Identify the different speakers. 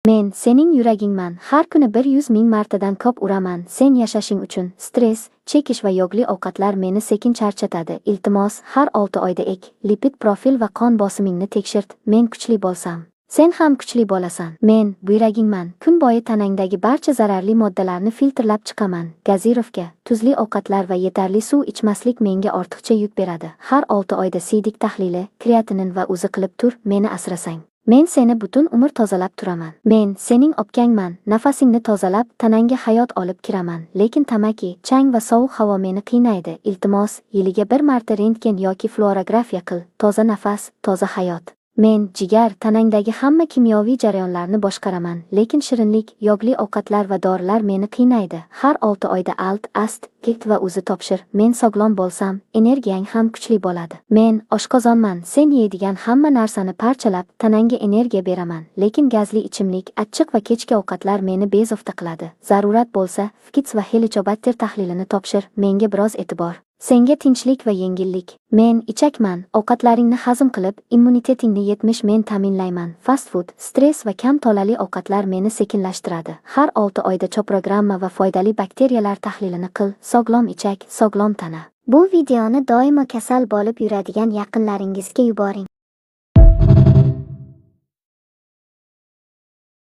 Speaker 1: Men sening yuragingman. Har kuni 100 ming martadan ko'p uraman. Sen yashashing uchun. Stress chekish va yog'li ovqatlar meni sekin charchatadi. Iltimos, har 6 oyda ek. Lipid profil va qon bosimingni tekshirt. Men kuchli bo'lsam, sen ham kuchli bo'lasan. Men buyragingman. Kun bo'yi tanangdagi barcha zararli moddalarni filtrlab chiqaman. Gazirovka, tuzli ovqatlar va yetarli suv ichmaslik menga ortiqcha yuk beradi. Har 6 oyda siydik tahlili, kreatinin va o'zi qilib tur, meni asrasang. Men seni butun umr tozalab turaman. Men sening opkangman. Nafasingni tozalab, tanangga hayot olib kiraman. Lekin tamaki, chang va sovuq havo meni qiynaydi. Iltimos, yiliga 1 marta rentgen yoki fluorografiya qil. Toza nafas, toza hayot. Men jigar, tanangdagi hamma kimyoviy jarayonlarni boshqaraman. Lekin shirinlik, yog'li ovqatlar va dorilar meni qiynaydi. Har 6 oyda alt, ast, kit va o'zi topshir. Men sog'lom bo'lsam, energiyang ham kuchli bo'ladi. Men oshqozonman. Sen yeydigan hamma narsani parchalab, tanangga energiya beraman. Lekin gazli ichimlik, achchiq va kechki ovqatlar meni bezovta qiladi. Zarurat bo'lsa, Fkits va Helicobacter tahlilini topshir. Menga biroz e'tibor. Senga tinchlik va yengillik. Men ichakman. Ovqatlaringni hazm qilib, immunitetingni 70 men ta'minlayman. Fast food, stress va kam tolali ovqatlar meni sekinlashtiradi. Har 6 oyda choprogramma va foydali bakteriyalar tahlilini qil. Sog'lom ichak, sog'lom tana.
Speaker 2: Bu videoni doimo kasal bo'lib yuradigan yaqinlaringizga yuboring.